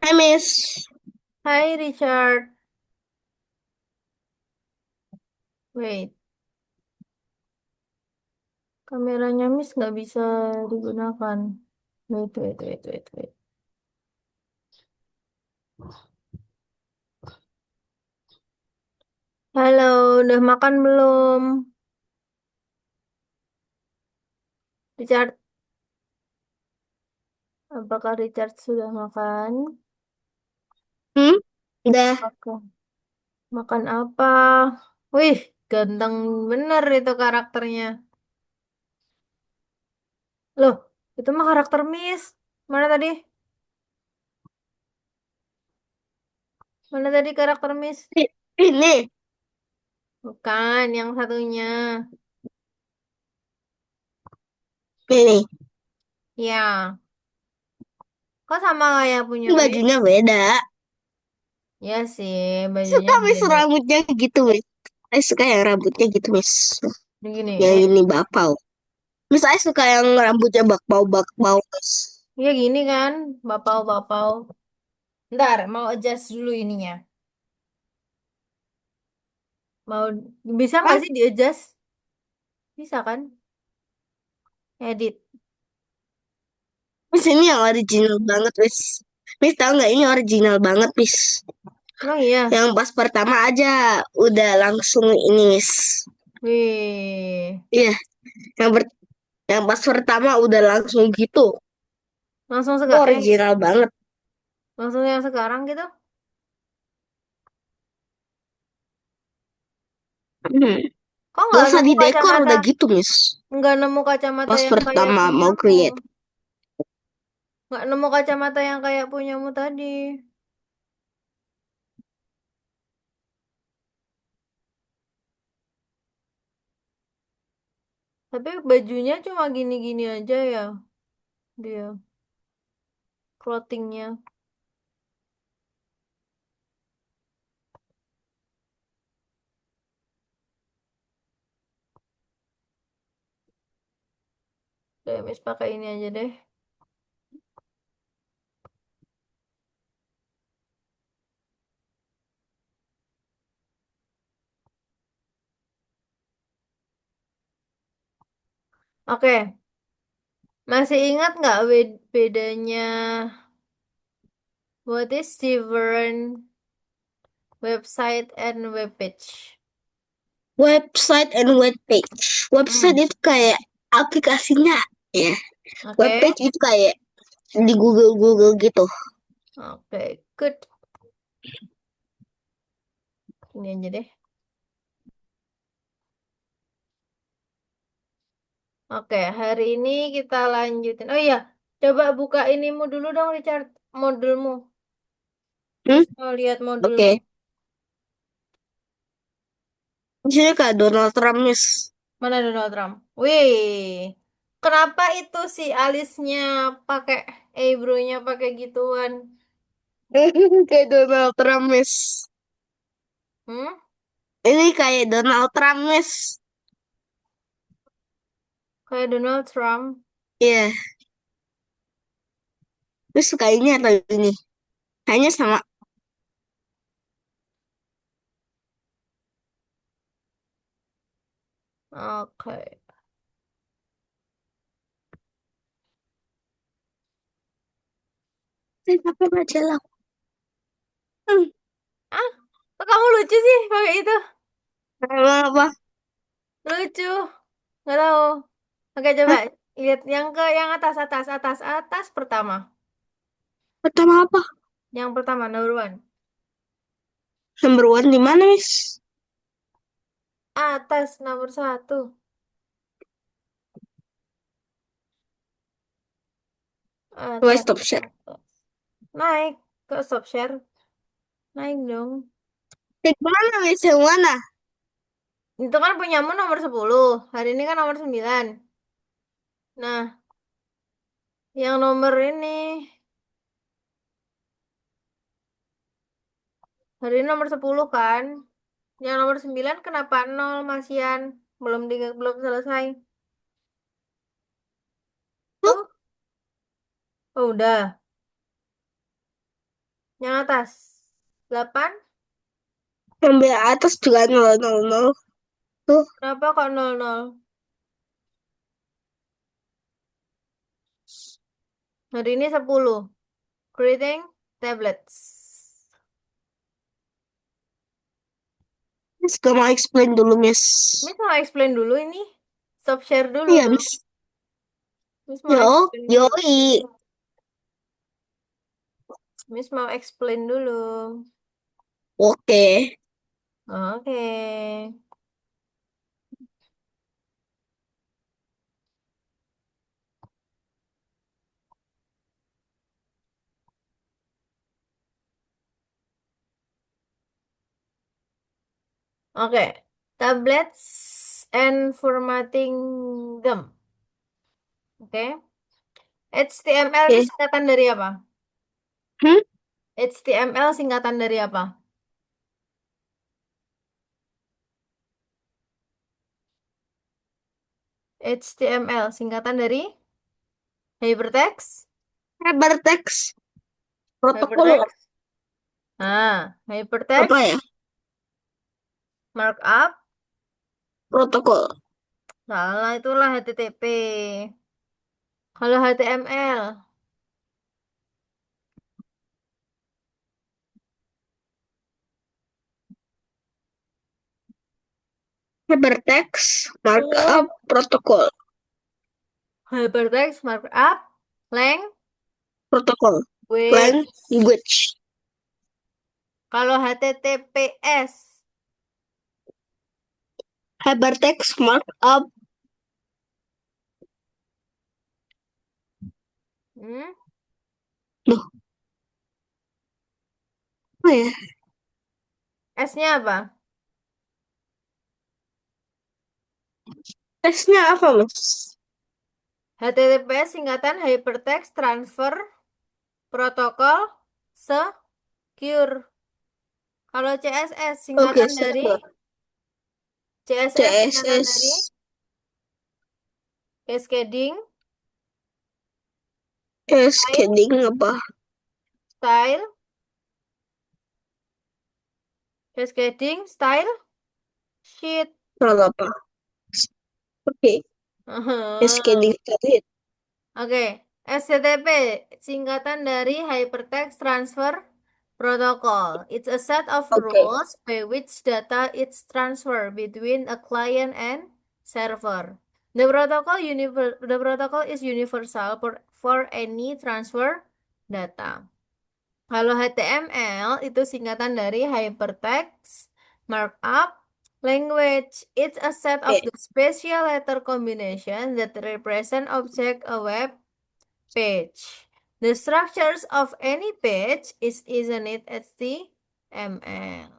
Hai Miss, Hai Richard, wait, kameranya Miss nggak bisa digunakan. Wait. Halo, udah makan belum? Richard, apakah Richard sudah makan? hmm? Udah. Oke. Makan apa? Wih, ganteng bener itu karakternya. Loh, itu mah karakter Miss. Mana tadi? Mana tadi karakter Miss? Ini, Bukan, yang satunya. ini, Ya, kok sama kayak punya Miss? bajunya beda. Ya sih, bajunya Suka Miss beda. rambutnya gitu Miss. Saya suka yang rambutnya gitu Miss. Begini, Yang ini bapau. Miss, saya suka yang rambutnya bakpau Miss. ya gini kan, bapau-bapau. Ntar, mau adjust dulu ininya. Mau, bisa nggak Hah? sih di adjust? Bisa kan? Edit. Miss, ini yang original banget Miss. Miss tahu nggak ini original banget Miss. Emang iya? Yang pas pertama aja udah langsung ini Miss. Wih. Iya, yang yang pas pertama udah langsung gitu. Langsung Itu original banget. langsung yang sekarang gitu? Hmm. Kok Gak nggak usah nemu di dekor kacamata? udah gitu Miss. Nggak nemu kacamata Pas yang kayak pertama mau punyamu. create. Nggak nemu kacamata yang kayak punyamu tadi. Tapi bajunya cuma gini-gini aja ya. Dia, clothingnya. Deh, Miss pakai ini aja deh. Oke, masih ingat nggak bedanya what is different website and web page? Website and web page. Website Hmm, itu kayak aplikasinya ya. Web oke, page itu kayak di Google gitu. oke, good. Ini aja deh. Oke, hari ini kita lanjutin. Oh iya, coba buka inimu dulu dong, Richard. Modulmu. Hmm? Miss mau lihat modulmu. Oke. Misalnya kayak Donald Trump, Miss. Mana Donald Trump? Wih, kenapa itu si alisnya pakai eyebrow-nya pakai gituan? Kayak Donald Trump, Miss. Hmm? Ini kayak Donald Trump, Miss. Kayak Donald Trump. Iya. Terus suka ini atau ini? Kayaknya sama. Oke. Saya pakai majalah. Hmm. Ah, kok kamu lucu sih pakai itu? Emang apa? Lucu. Nggak tahu. Oke, coba Hah? lihat yang ke yang atas pertama. Pertama apa? Yang pertama, number one. Number one di mana, Miss? Atas nomor satu. Why Atas. stop share? Naik ke stop share. Naik dong. Yang mana, Miss? Yang mana? Itu kan punyamu nomor 10. Hari ini kan nomor 9. Nah, yang nomor ini. Hari ini nomor 10 kan. Yang nomor 9 kenapa nol Masian? Belum selesai. Tuh, Tuh. Oh, udah. Yang atas. 8. Sampai atas juga 000. Tuh, Kenapa kok 00? Hari ini 10. Creating tablets. Miss gak mau explain dulu, Miss. Miss mau explain dulu ini. Stop share dulu Iya, dong. Miss. Miss mau Yo, explain dulu. yoi. Miss mau explain dulu. Oke. Oke. Oke. Tablets and formatting them. Oke. HTML itu Oke. singkatan dari apa? Hmm? HTML singkatan dari apa? HTML singkatan dari hypertext. Hypertext protokol Hypertext. Nah, apa hypertext ya? markup. Protokol. Salah, itulah HTTP. Kalau HTML, Hypertext oh, markup protokol. hypertext markup Protokol. language. Language. Kalau HTTPS, Hypertext markup. hmm, Duh, apa ya? S-nya apa? Tesnya apa, Mas? HTTPS singkatan Hypertext Transfer Protocol Secure. Kalau CSS Oke, singkatan dari secure. CSS singkatan dari CSS. Cascading Style Cascading apa? Style Cascading Style Sheet. Kalau apa? Oke. Cascading tadi. Oke, SCTP singkatan dari Hypertext Transfer Protocol. It's a set of Oke. rules by which data is transferred between a client and server. The protocol is universal for any transfer data. Kalau HTML itu singkatan dari Hypertext Markup Language. It's a set of Oke. the special letter combination that represent object a web page. The structures of any page isn't it HTML.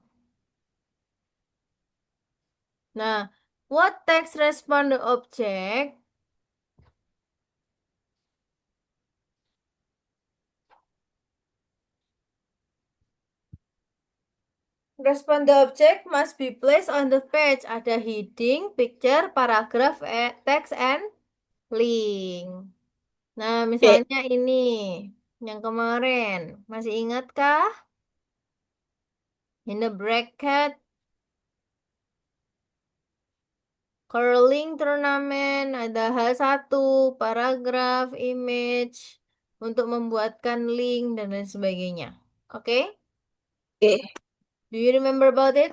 Nah, what text respond the object? Respond the object must be placed on the page. Ada heading, picture, paragraph, text, and link. Nah, Oke. misalnya ini yang kemarin. Masih ingatkah? In the bracket, curling turnamen, ada H1, paragraf, image, untuk membuatkan link, dan lain sebagainya. Oke? Oke. Do you remember about it?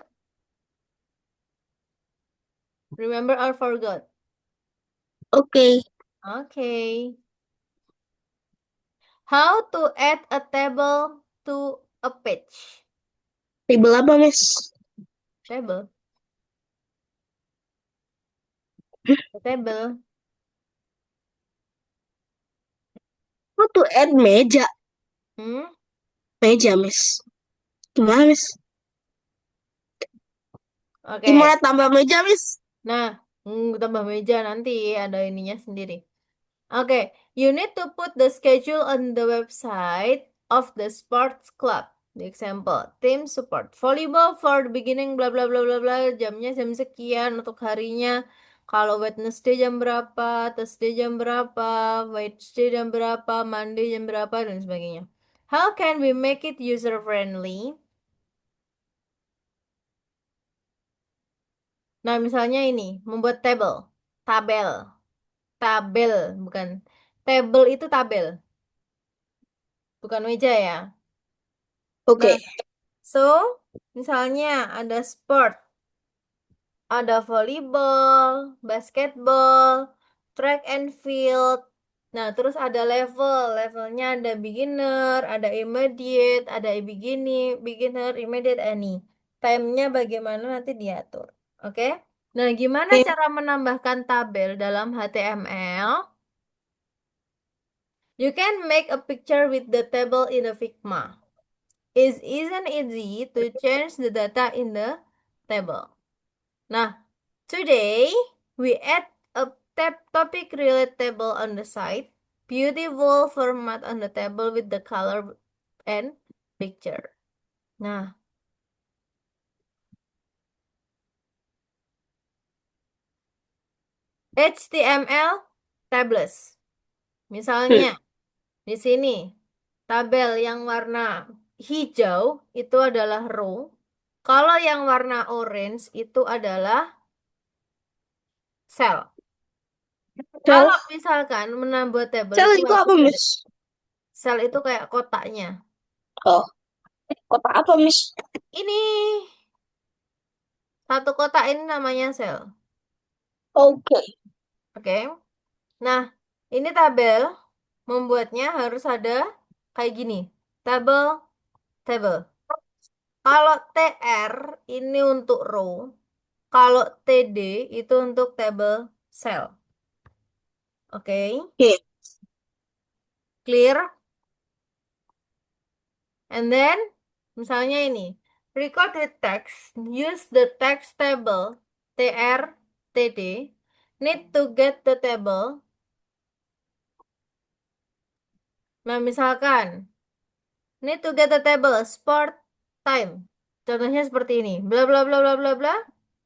Remember or forgot? Oke. Okay. How to add a table to a page? Table apa, Miss? Table. A table. How to add meja. Hmm? Meja, Miss. Gimana, Miss? Oke. Gimana tambah meja, Miss? Nah, tambah meja nanti ada ininya sendiri. Okay, you need to put the schedule on the website of the sports club. The example, team support volleyball for the beginning, bla bla bla bla bla. Jamnya jam sekian untuk harinya. Kalau Wednesday jam berapa, Thursday jam berapa, Wednesday jam berapa, Monday jam berapa, dan sebagainya. How can we make it user friendly? Nah, misalnya ini, membuat tabel, tabel, bukan table itu tabel, bukan meja ya. Nah, Oke. so misalnya ada sport, ada volleyball, basketball, track and field. Nah, terus ada levelnya ada beginner, ada intermediate, ada beginner, intermediate, any. Time-nya bagaimana nanti diatur. Oke? Nah, gimana Oke. cara menambahkan tabel dalam HTML? You can make a picture with the table in the Figma. It isn't easy to change the data in the table. Nah, today we add a topic related table on the side. Beautiful format on the table with the color and picture. Nah, HTML tables. Hmm. Misalnya di sini tabel yang warna hijau itu adalah row. Kalau yang warna orange itu adalah cell. Sel, Kalau misalkan menambah table sel itu itu apa, harus ada. Miss? Cell itu kayak kotaknya. Oh, kotak apa, Miss? Ini satu kotak ini namanya sel. Oke. Oke. Nah, ini tabel membuatnya harus ada kayak gini. Tabel, table. Kalau TR ini untuk row, kalau TD itu untuk table cell. Oke, Oke. clear? And then, misalnya ini, record with text, use the text table, TR, TD, need to get the table. Nah, misalkan, need to get the table, sport time. Contohnya seperti ini, bla bla bla bla bla bla.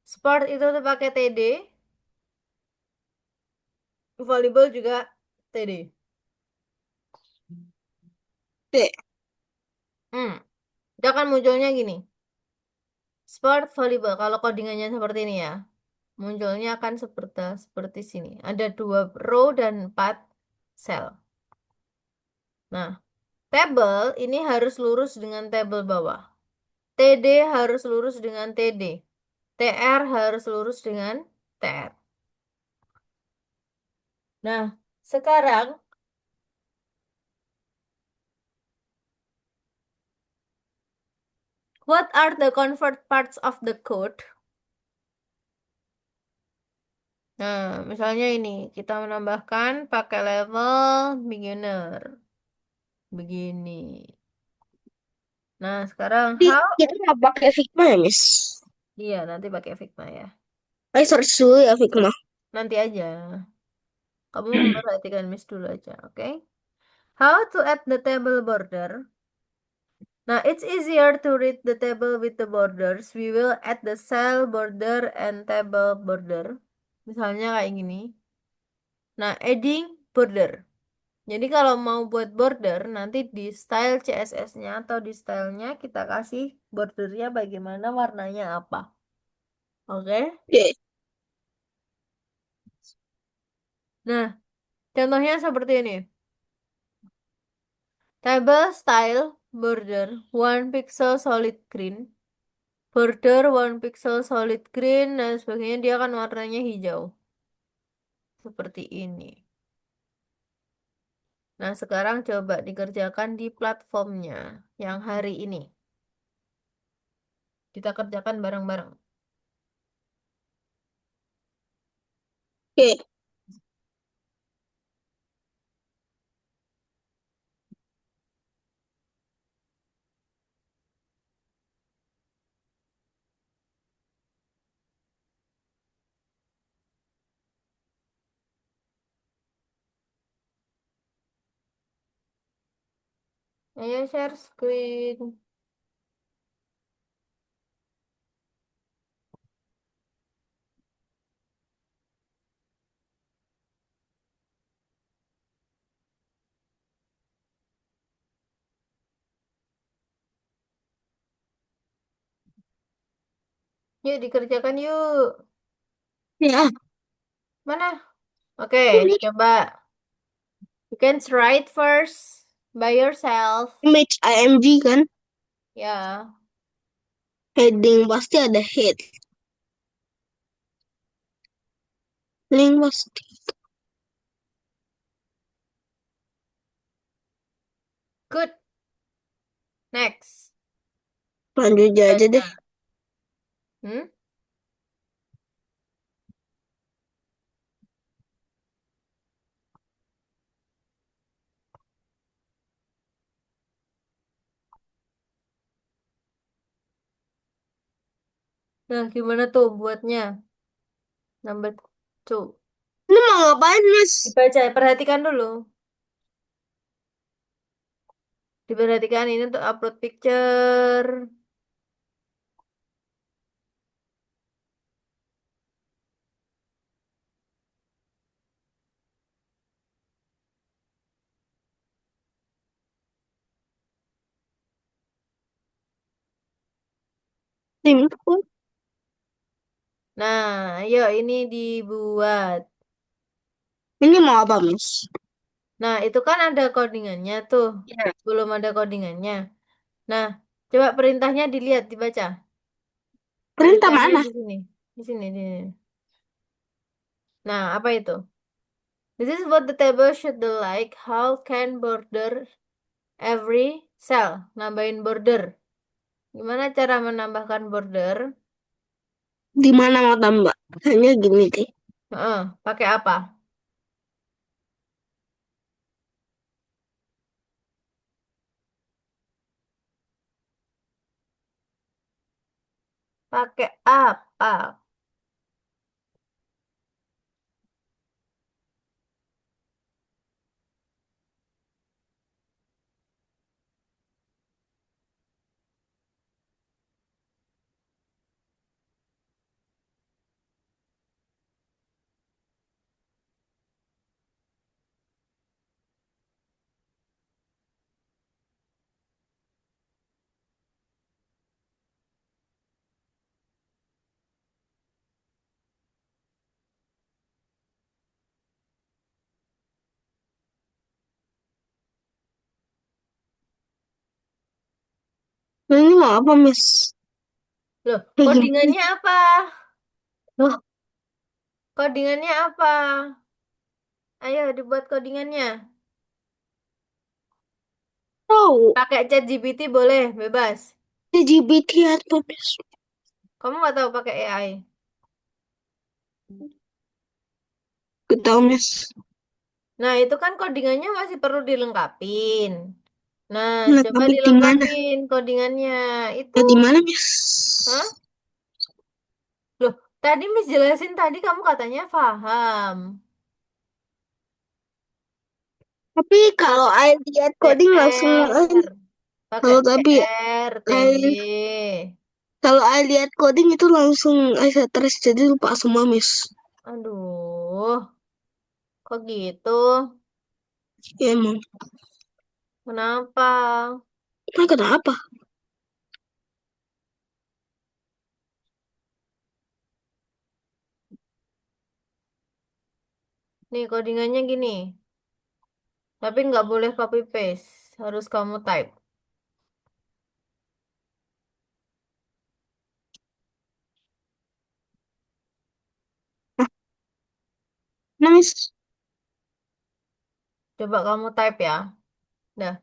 Sport itu tuh pakai TD, volleyball juga TD. Oke. Hmm, dia akan munculnya gini. Sport volleyball, kalau codingannya seperti ini ya. Munculnya akan seperti sini. Ada 2 row dan 4 cell. Nah, tabel ini harus lurus dengan tabel bawah. TD harus lurus dengan TD. TR harus lurus dengan TR. Nah, sekarang what are the convert parts of the code? Nah, misalnya ini kita menambahkan pakai level beginner. Begini. Nah, sekarang Jadi, how? kita nggak pakai Figma ya, Miss? Iya, nanti pakai Figma ya. Ayo search dulu ya Figma. Nanti aja. Kamu memperhatikan Miss dulu aja, oke? How to add the table border? Nah, it's easier to read the table with the borders. We will add the cell border and table border. Misalnya kayak gini. Nah, adding border. Jadi kalau mau buat border, nanti di style CSS-nya atau di stylenya kita kasih bordernya bagaimana, warnanya apa. Oke? Oke. Nah, contohnya seperti ini. Table style border 1 pixel solid green. Border 1 pixel solid green dan sebagainya, dia akan warnanya hijau. Seperti ini. Nah, sekarang coba dikerjakan di platformnya yang hari ini. Kita kerjakan bareng-bareng. Oke. Ayo share screen. Yuk dikerjakan yuk. Ya, Mana? Oke, ini coba. You can write first by yourself. image IMG kan. Ya. Heading pasti ada head. Link pasti. Good. Next. Lanjut aja deh. Baca. Hmm? Nah, gimana tuh buatnya? Number two. Ini mau ngapain, Miss? Dibaca, perhatikan dulu. Diperhatikan ini untuk upload picture. Tim. Nah, yuk ini dibuat. Ini mau apa, Miss? Nah, itu kan ada codingannya tuh. Ya. Belum ada codingannya. Nah, coba perintahnya dilihat, dibaca. Perintah Perintahnya mana? di sini. Di sini, di sini. Nah, apa itu? This is what the table should do like. How can border every cell? Nambahin border. Gimana cara menambahkan border? Di mana mau tambah? Hanya gini deh. Pakai apa? Pakai apa? Ini mau apa, Miss? Loh, Kayak gimana? codingannya apa? Loh, Codingannya apa? Ayo dibuat codingannya. tahu. Pakai ChatGPT boleh, bebas. LGBT apa, Miss? Kamu nggak tahu pakai AI? Gak tahu, Miss. Nah, itu kan codingannya masih perlu dilengkapin. Nah, Nah, coba tapi di mana? dilengkapin codingannya. Itu, Ya, di mana, Miss? hah? Loh, tadi Miss jelasin tadi kamu katanya paham. Tapi kalau Pakai I lihat coding langsung TR. Pakai kalau tapi TR, TB. I, kalau I lihat coding itu langsung I stres jadi lupa semua, Miss. Aduh, kok gitu? Ya emang. Kenapa? Nah, kenapa? Nih, codingannya gini. Tapi nggak boleh copy paste. Harus kamu type. Nah, Miss. Coba kamu type ya. Dah.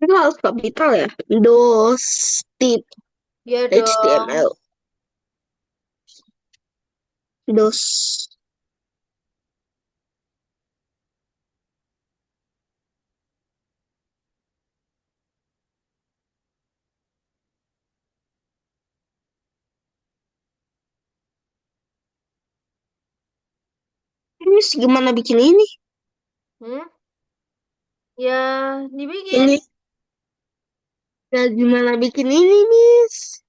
Itu harus kapital ya. Dos tip Iya dong. HTML. Dos. Miss gimana bikin ini? Hmm? Ya, dibikin. Ini ya gimana bikin ini, Miss?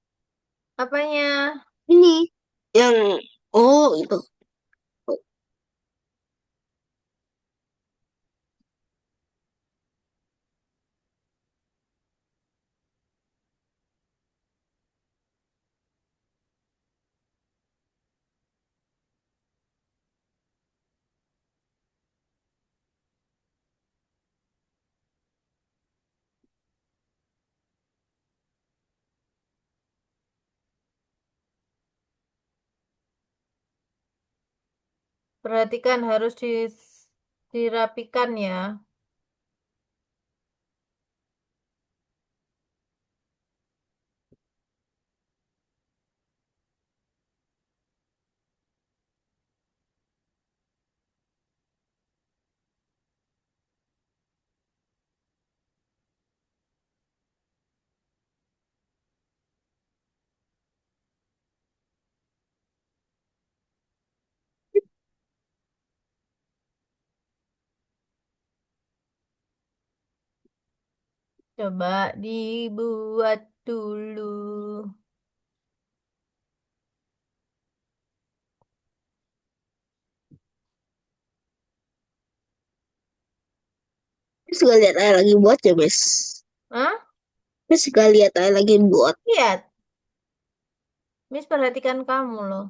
Apanya? Ini yang oh itu. Perhatikan harus dirapikan ya. Coba dibuat dulu. Miss gak lihat ayah lagi buat ya, Miss. Hah? Miss gak lihat ayah lagi buat. Lihat, Miss perhatikan kamu loh.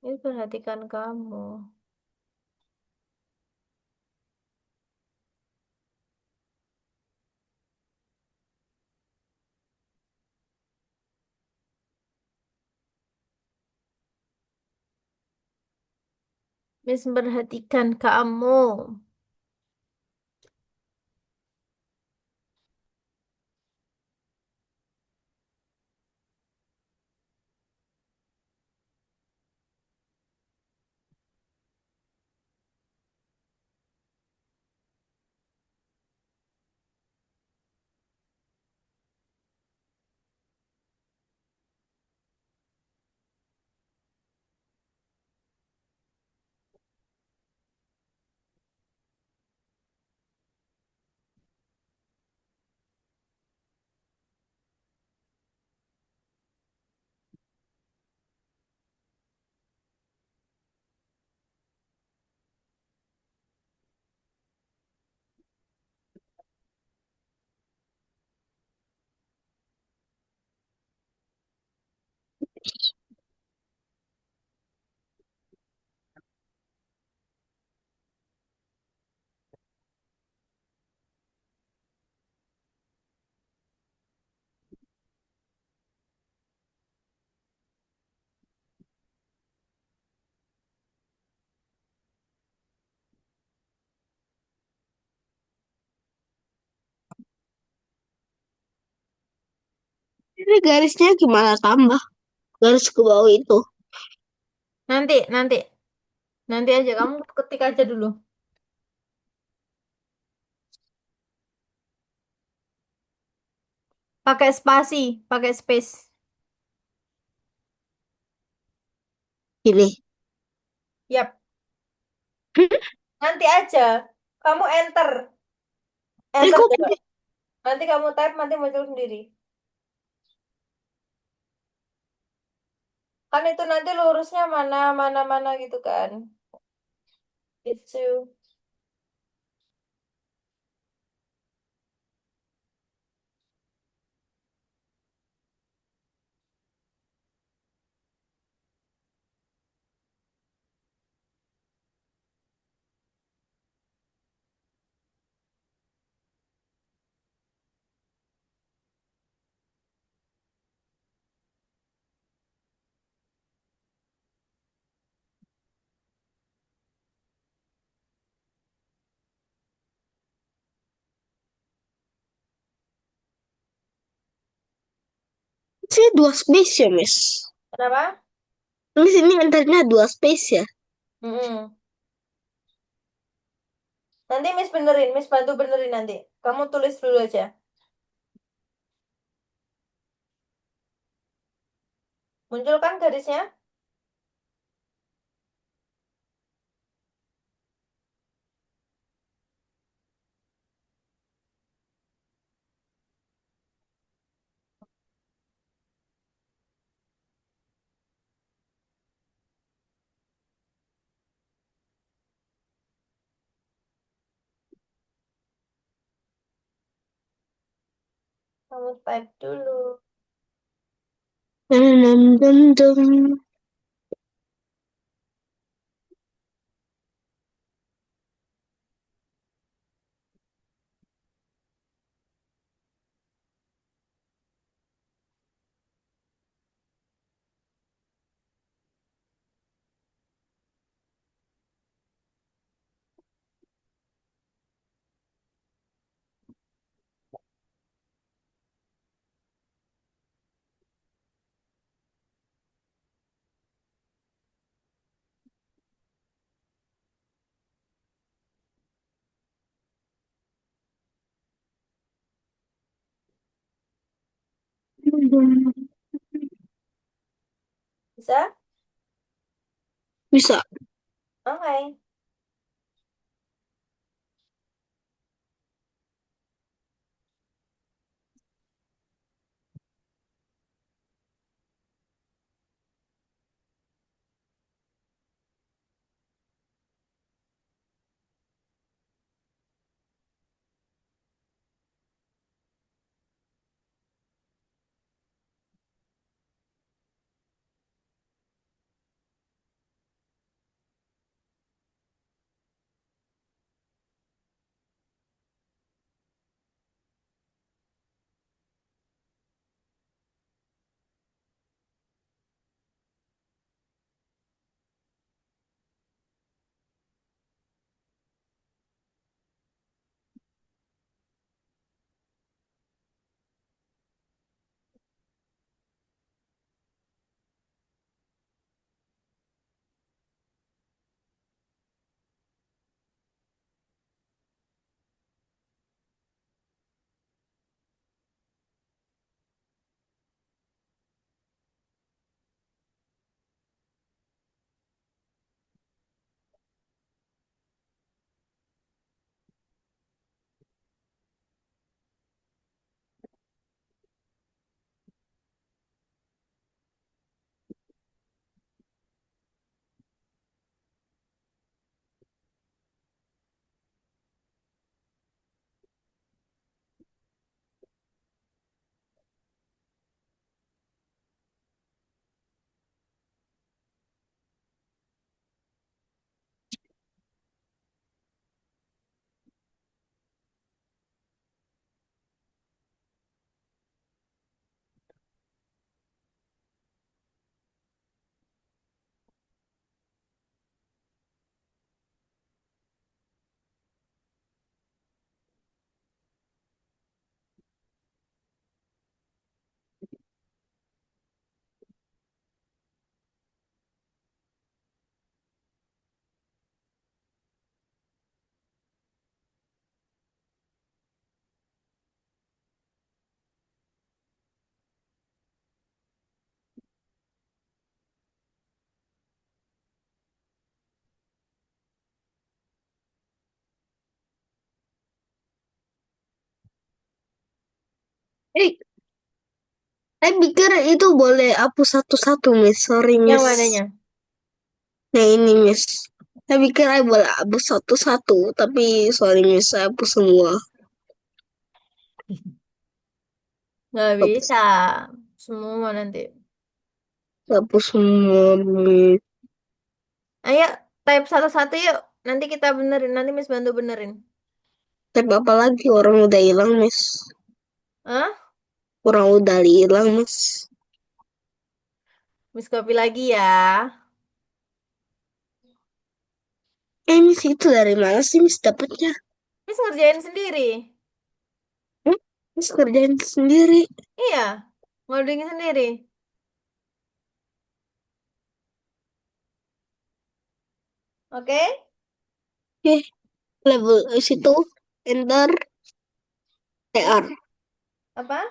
Miss perhatikan kamu. Miss perhatikan kamu. Ini garisnya gimana tambah? Garis ke bawah itu. Nanti, nanti, nanti aja. Kamu ketik aja dulu. Pakai spasi, pakai space. Ini. Yap, nanti aja. Kamu enter, Ini enter kok coba. pakai Nanti kamu type, nanti muncul sendiri. Kan itu nanti lurusnya mana, mana, mana gitu kan. Itu. sih dua space ya, Miss. Kenapa? Miss ini enternya dua space ya. Mm-mm. Nanti Miss benerin, Miss bantu benerin nanti. Kamu tulis dulu aja. Muncul kan garisnya? Kamu type dulu. Dum, dum, dum. Bisa? Bisa. Oke. Eh, saya pikir itu boleh hapus satu-satu, Miss. Sorry, Yang Miss. mananya? Nah, ini, Miss. Saya pikir saya boleh hapus satu-satu, tapi sorry, Miss. Saya hapus semua. Nggak Hapus, bisa. Semua nanti. hapus semua, Miss. Ayo, type satu-satu yuk. Nanti kita benerin. Nanti Miss bantu benerin. Tapi apa lagi? Orang udah hilang, Miss. Hah? Orang udah hilang, Miss. Miss copy lagi ya. Miss itu dari mana sih, Miss dapetnya? Miss ngerjain sendiri. Hmm? Miss kerjain sendiri. Iya, ngoding sendiri. Oke? Oke, level situ, enter, Hah? TR. Apa?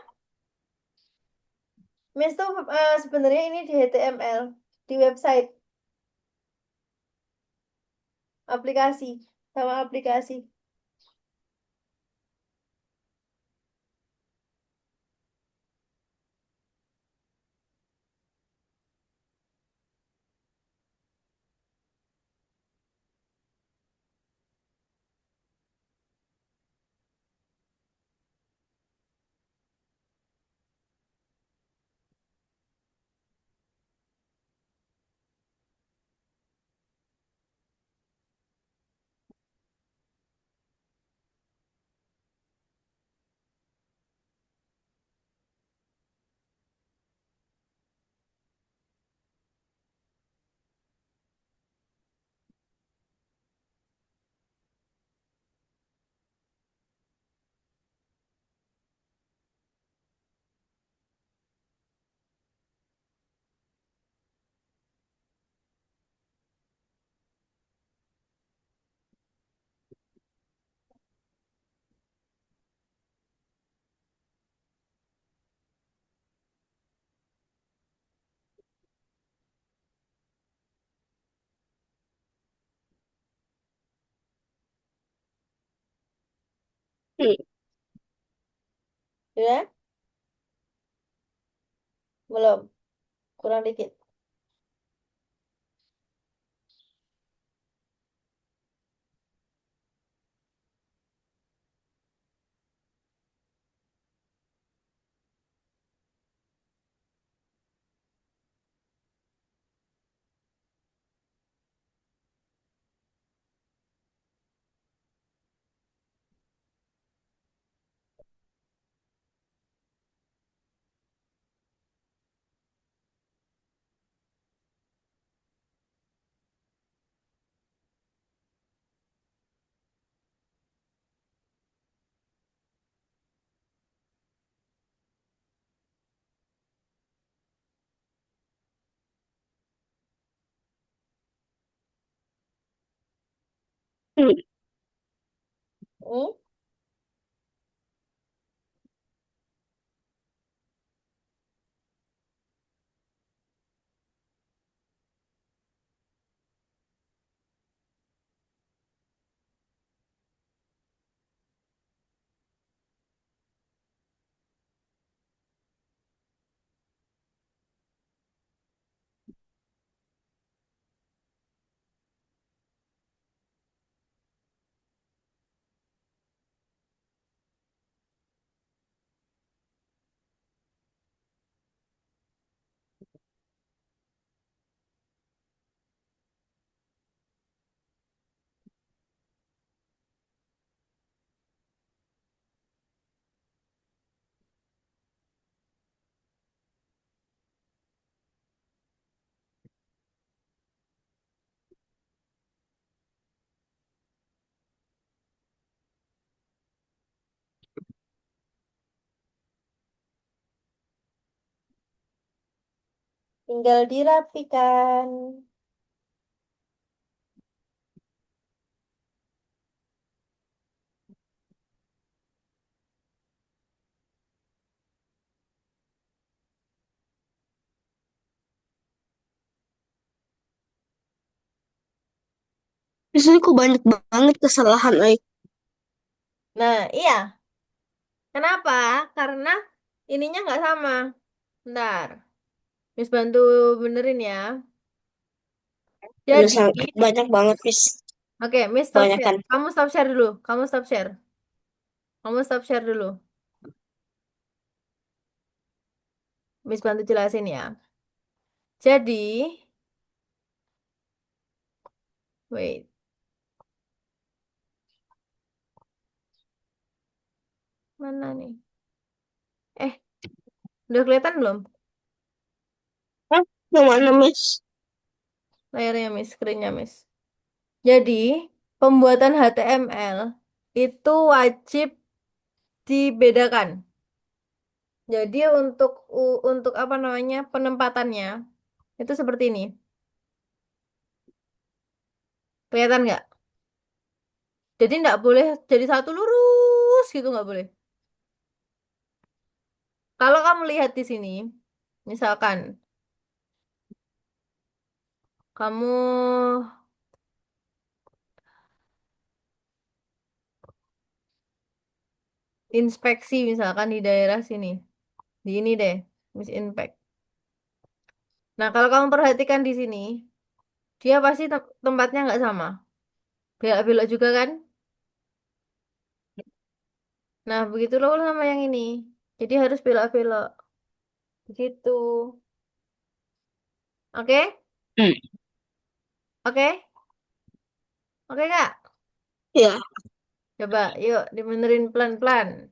Miss tuh sebenarnya ini di HTML, di website, aplikasi, sama aplikasi. Hmm. Ya, belum. Kurang dikit. Hmm. Hmm? Tinggal dirapikan. Di sini kok banyak banget kesalahan, Ay. Nah, iya. Kenapa? Karena ininya nggak sama. Bentar. Miss bantu benerin ya. Ada Jadi, banyak banget, Miss. oke, Miss stop Banyak share. kan. Kamu stop share dulu. Kamu stop share. Kamu stop share dulu. Miss bantu jelasin ya. Jadi, wait. Mana nih? Eh, udah kelihatan belum Hah? Yang mana, Miss? layarnya, Miss? Screen-nya, Miss. Jadi, pembuatan HTML itu wajib dibedakan. Jadi untuk apa namanya penempatannya itu seperti ini. Kelihatan nggak? Jadi nggak boleh jadi satu lurus gitu nggak boleh. Kalau kamu lihat di sini, misalkan kamu inspeksi misalkan di daerah sini, di ini deh, Miss Inspect. Nah kalau kamu perhatikan di sini, dia pasti tempatnya nggak sama, belok-belok juga kan? Nah begitu loh sama yang ini. Jadi harus belok-belok, begitu. Oke? Hmm. Oke? Oke Kak? Ya. Coba, yuk dibenerin pelan-pelan.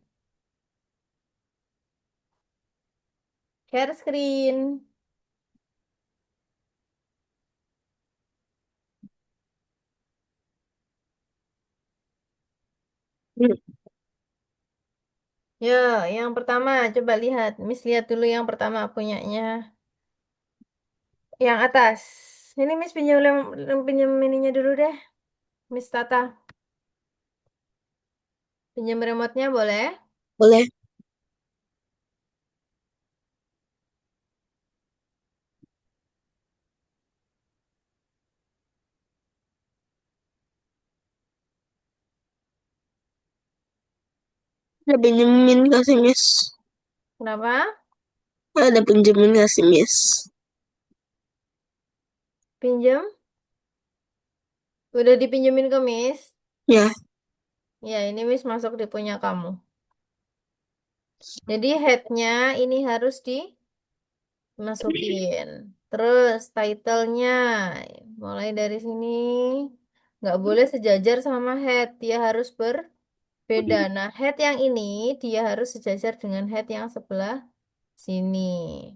Share screen. Hmm. Ya, yang pertama coba lihat. Miss lihat dulu yang pertama punyanya. Yang atas. Ini Miss pinjam pinjam ininya dulu deh. Miss Tata, pinjam remote-nya boleh? Boleh. Ada pinjemin kasih Miss. Kenapa? Ada pinjemin kasih Miss. Pinjam? Udah dipinjemin ke Miss? Ya. Ya, ini Miss masuk di punya kamu. Jadi headnya ini harus dimasukin. Terus title-nya mulai dari sini nggak boleh sejajar sama head, dia harus berbeda. Nah, head yang ini dia harus sejajar dengan head yang sebelah sini.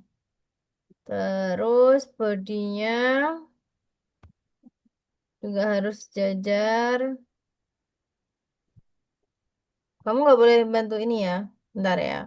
Terus bodinya juga harus sejajar. Kamu nggak boleh bantu ini ya. Bentar ya.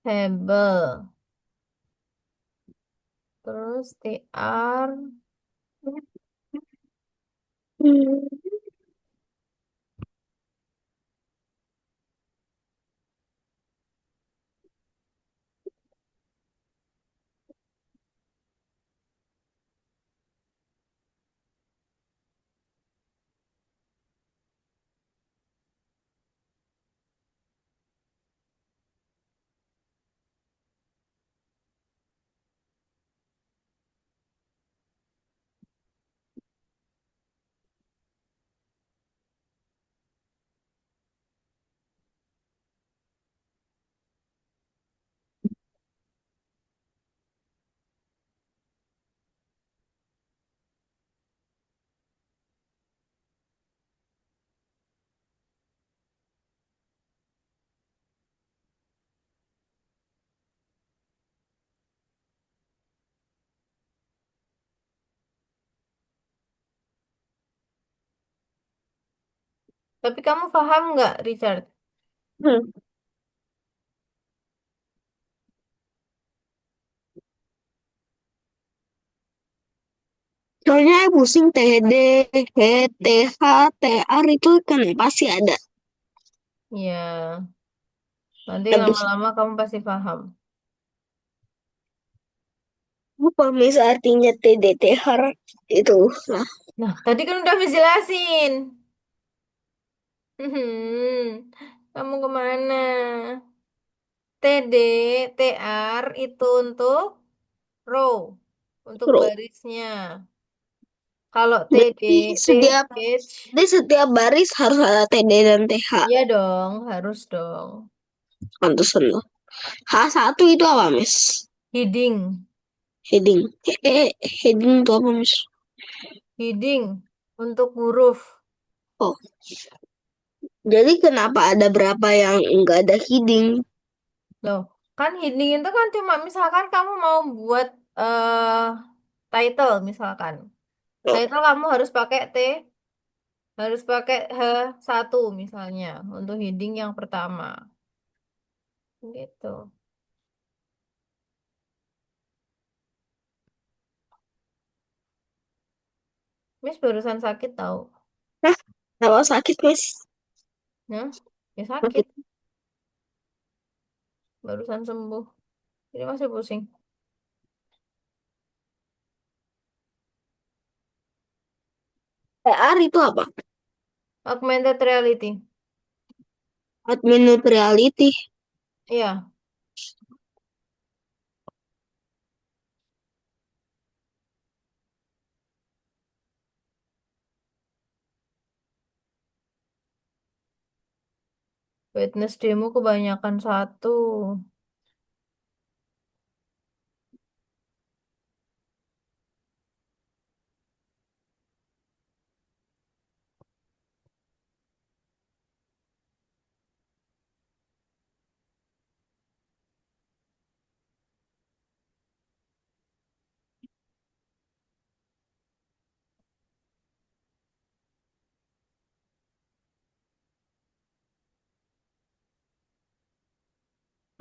Table. Terus TR. Hmm. Tapi kamu paham nggak, Richard? Hmm. Soalnya aku pusing TD, TH, TR itu kenapa sih ada? Ya, nanti Habis lama-lama kamu pasti paham. apa Miss artinya TD, TH itu? Nah, Nah, tadi kan udah dijelasin. Kamu kemana? TD, TR itu untuk row, untuk bro. barisnya. Kalau TD, Berarti setiap TH, di setiap baris harus ada TD dan TH. iya dong, harus dong. Pantesan loh. H1 itu apa, Miss? Heading, Heading. Heading itu apa, Miss? heading untuk huruf. Oh, jadi kenapa ada berapa yang enggak ada heading? Loh, kan heading itu kan cuma misalkan kamu mau buat title misalkan. Oh, Title kamu harus pakai T, harus pakai H1 misalnya untuk heading yang pertama. Gitu. Miss barusan sakit tahu. hah? Kenapa sakit, Miss? Nah, ya sakit. Sakit. Barusan sembuh. Ini masih pusing. TR itu apa? Augmented reality. Augmented reality. Iya, witness demo kebanyakan satu.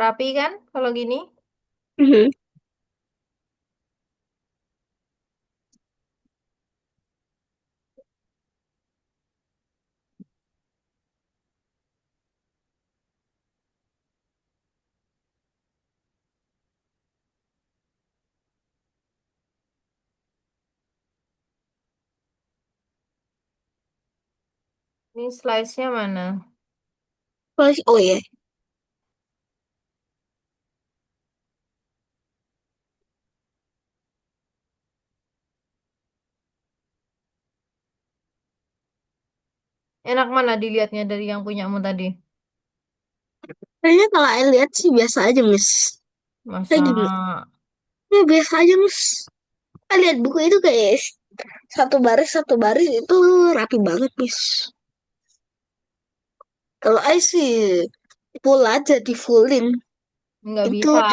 Rapi kan kalau gini? Mhm. Ini slice-nya mana? Oh iya, Enak mana dilihatnya dari yang punyamu tadi? kayaknya kalau saya lihat sih biasa aja, Miss. Masa Kayak gimana? Ya biasa aja, Miss. Saya lihat buku itu kayak satu baris itu rapi banget, Miss. Kalau saya sih full aja, di fullin. nggak Itu bisa. juga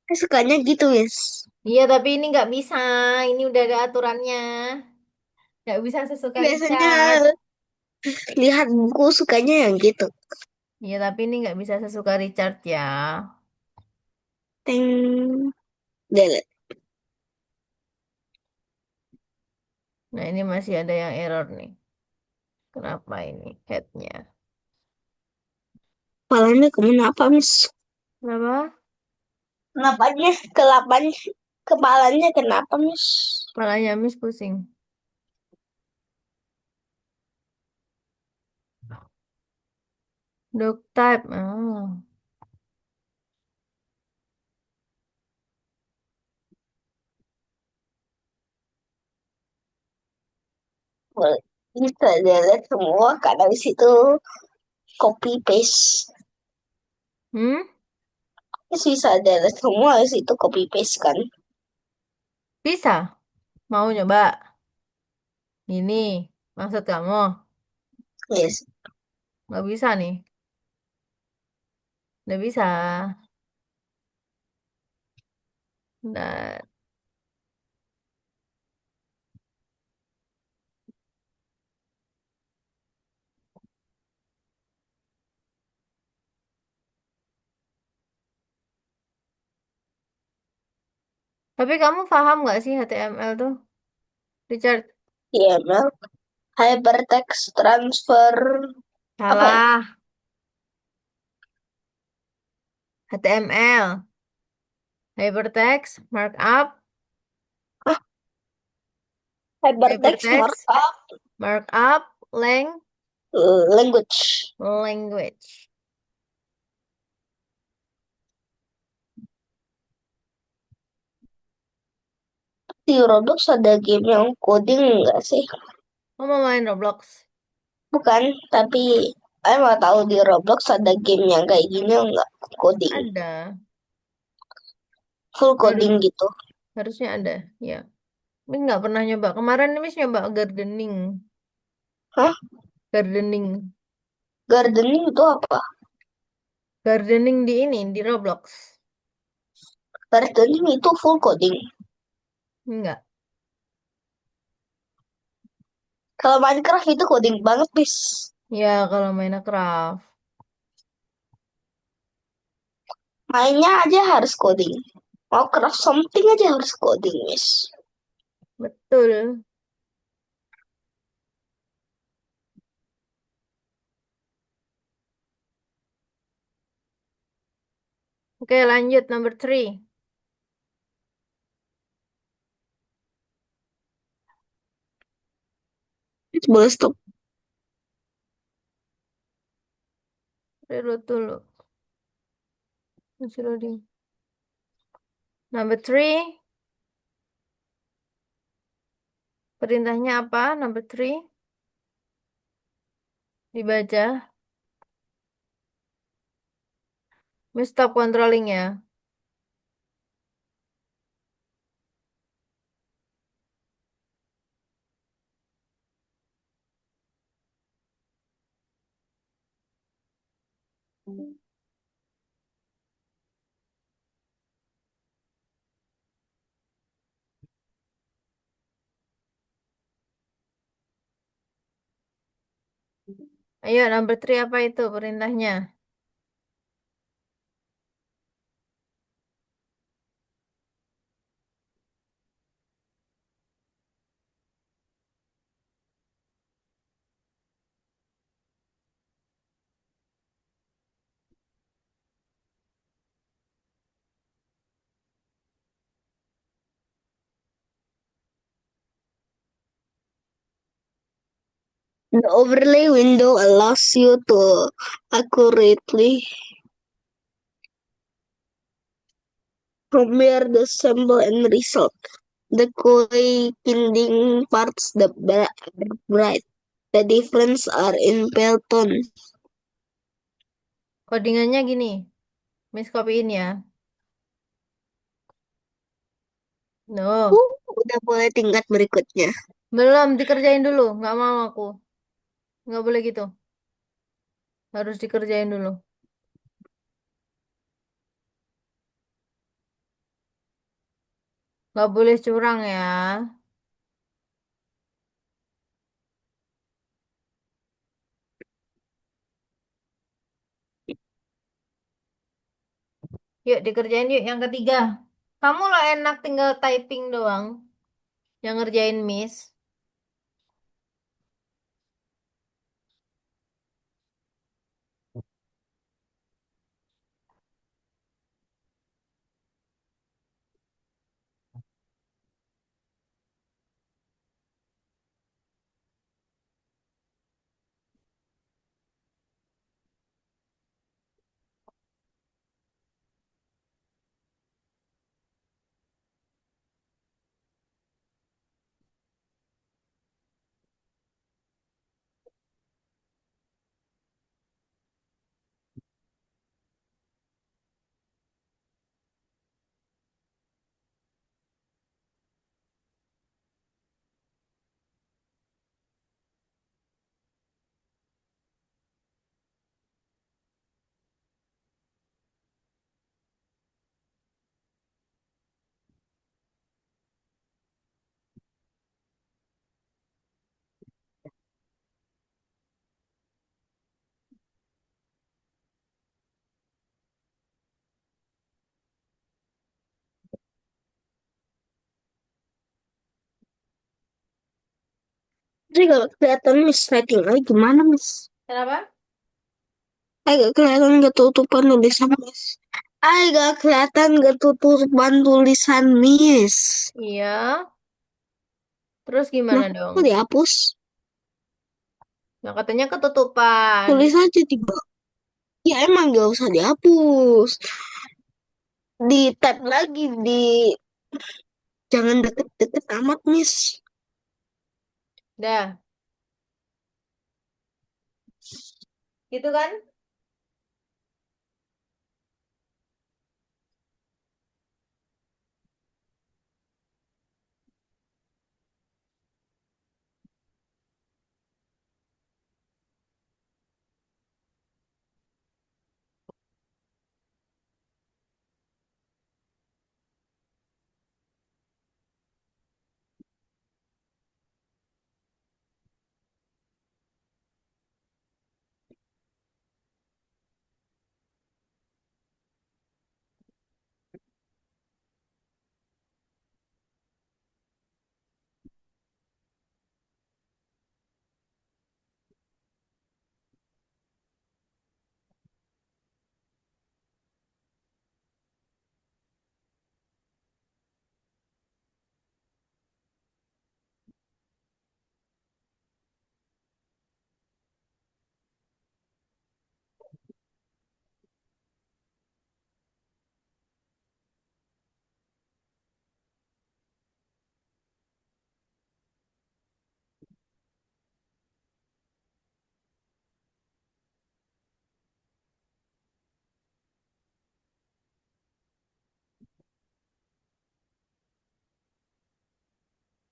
saya sukanya gitu, Miss. Iya, tapi ini nggak bisa. Ini udah ada aturannya. Nggak bisa sesuka Biasanya Richard. lihat buku sukanya yang gitu. Iya, tapi ini nggak bisa sesuka Richard ya. Teng, delete. Nah, ini masih ada yang error nih. Kenapa ini headnya? Kepalanya kenapa, Miss? Kenapa? Kenapanya? Kelapanya? Kepalanya kenapa, Miss? Kepalanya Miss pusing. Dog type. Oh. Boleh. Bisa delete semua karena di situ copy paste. Hmm? Bisa delete semua di situ copy paste kan. Bisa? Mau nyoba? Ini maksud kamu? Yes. Nggak bisa nih. Nggak bisa. Nggak. Tapi kamu paham nggak sih HTML tuh, Richard? HTML, hypertext transfer, apa ya? Salah. HTML. Hypertext, markup, Ah, hypertext hypertext, markup markup, language. language. Di Roblox ada game yang coding enggak sih? Kamu mau main Roblox? Bukan, tapi saya mau tahu di Roblox ada game yang kayak gini enggak? Coding, Ada. full Harus, coding gitu. harusnya ada. Ya. Tapi nggak pernah nyoba. Kemarin Miss nyoba gardening. Hah? Gardening. Gardening itu apa? Gardening di ini, di Roblox. Gardening itu full coding. Enggak. Kalau Minecraft itu coding banget, bis. Ya, kalau Minecraft. Mainnya aja harus coding. Mau craft something aja harus coding, bis. Betul. Oke, lanjut. Number three. Boleh stop. Reload dulu. Masih loading. Number three. Perintahnya apa? Number three. Dibaca. Miss stop controlling ya. Ayo, number three apa itu perintahnya? The overlay window allows you to accurately compare the sample and result. The coinciding parts that are bright. The difference are in pale tone. Codingannya gini. Miss copyin ya. No. Udah boleh tingkat berikutnya. Belum dikerjain dulu. Nggak mau aku. Nggak boleh gitu. Harus dikerjain dulu. Nggak boleh curang ya. Yuk dikerjain yuk yang ketiga. Kamu lo enak tinggal typing doang. Yang ngerjain Miss. Jadi kalau kelihatan Miss writing lagi gimana Miss? Kenapa? Agak kelihatan ketutupan tulisan Miss. Agak kelihatan ketutupan tulisan Miss. Iya. Terus gimana Nah, dong? kok dihapus? Nah, katanya ketutupan. Tulis aja di bawah. Ya emang gak usah dihapus. Di tab lagi di jangan deket-deket amat Miss. Dah. Gitu kan?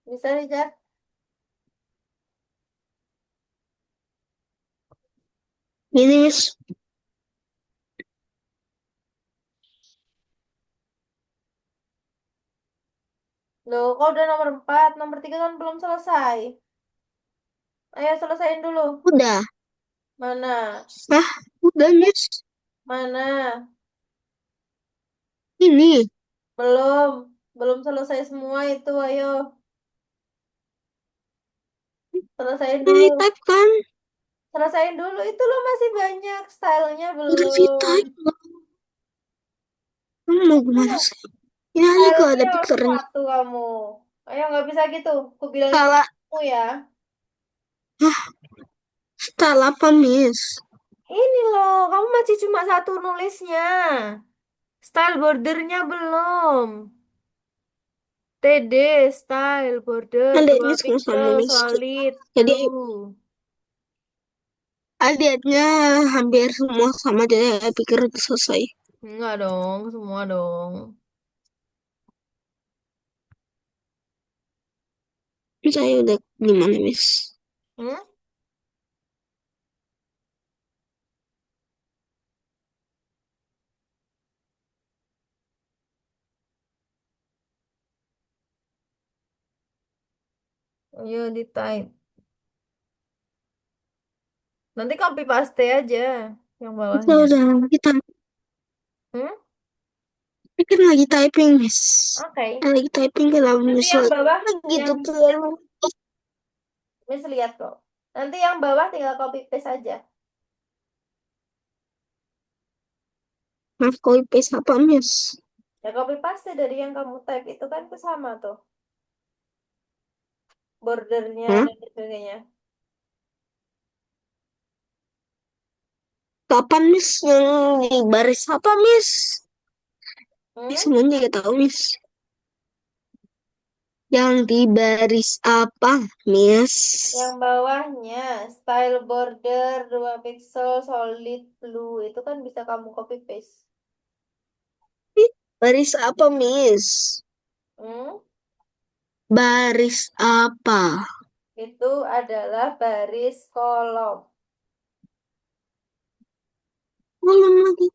Bisa, Richard? Gini Miss. Loh, kau udah nomor 4, nomor 3 kan belum selesai. Ayo selesaiin dulu. Udah. Mana? Nah, udah Miss. Mana? Ini. Belum. Belum selesai semua itu, ayo. Selesaiin Ini dulu. type kan. Selesaiin dulu. Itu loh masih banyak. Stylenya Udah belum. type. Kamu mau Itu gimana loh. sih? Ini aja kalau Stylenya ada nomor picture-nya. 1 kamu. Ayo nggak bisa gitu. Aku bilangin ke Salah. kamu ya. Hah, style apa, Miss? Ini loh, kamu masih cuma satu nulisnya. Style bordernya belum. TD, style, border, Kan 2 lihatnya sama-sama, pixel, Miss. solid, Jadi blue. lihatnya hampir semua sama, jadi saya pikir udah selesai. Enggak dong, semua dong. Terus saya udah gimana, Miss? Hmm? Ayo di type. Nanti copy paste aja yang Kita bawahnya. udah kita Hmm? pikir lagi typing, Miss. Oke. Lagi typing kalau Nanti yang misal bawah, gitu yang tuh. Miss lihat kok. Nanti yang bawah tinggal copy paste aja. Maaf, copy paste apa, Miss? Ya copy paste dari yang kamu type itu kan ke sama tuh. Bordernya Hah? dan sebagainya. Kapan, Miss? Yang di baris apa, Miss? Ini Hmm? semuanya gak tahu, Miss. Yang di baris apa, Miss? Yang bawahnya style border 2 pixel solid blue itu kan bisa kamu copy paste. Ih, baris apa, Miss? Hmm? Baris apa? Itu adalah baris kolom. Belum lagi.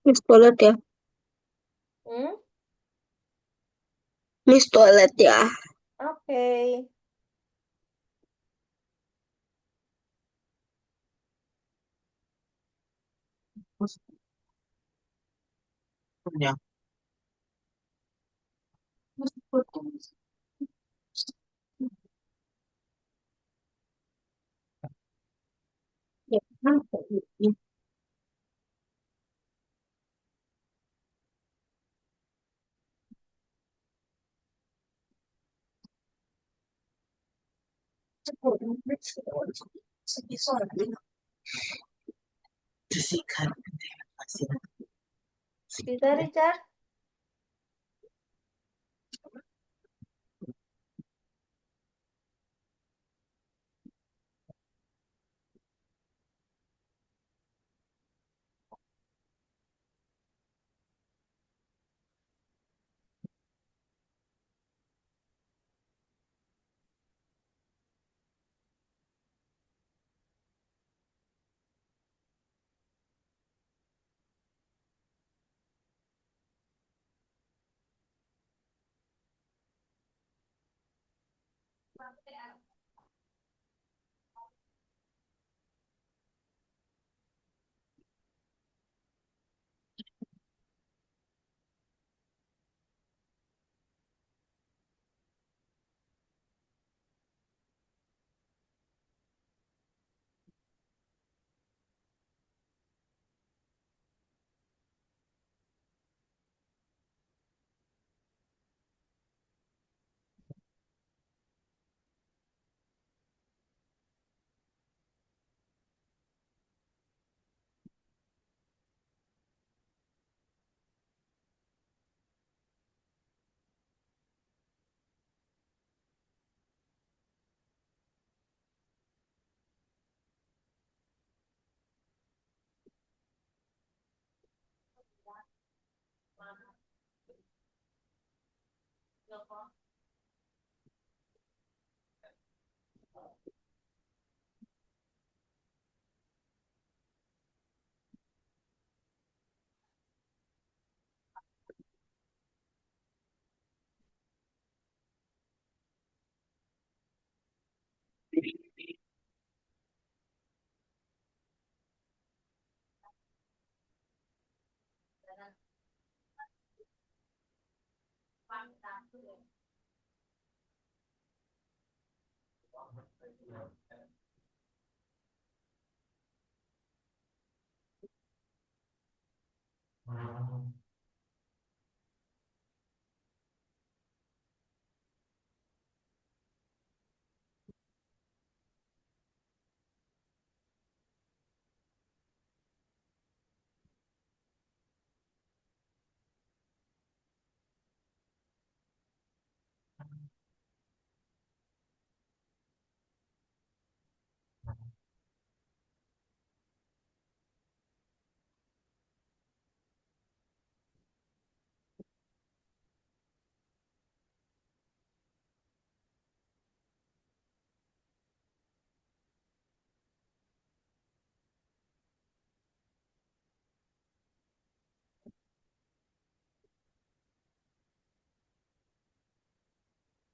Miss toilet ya. Hmm? Miss toilet ya. Oke. Ya. Ya, kenapa? Bisa Richard?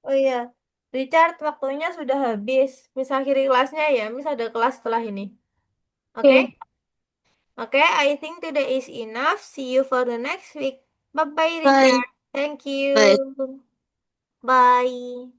Oh iya, Richard, waktunya sudah habis. Miss akhiri kelasnya ya, Miss ada kelas setelah ini. Oke? Oke, Oke, I think today is enough. See you for the next week. Bye-bye, bye. Richard. Thank Bye. you. Bye.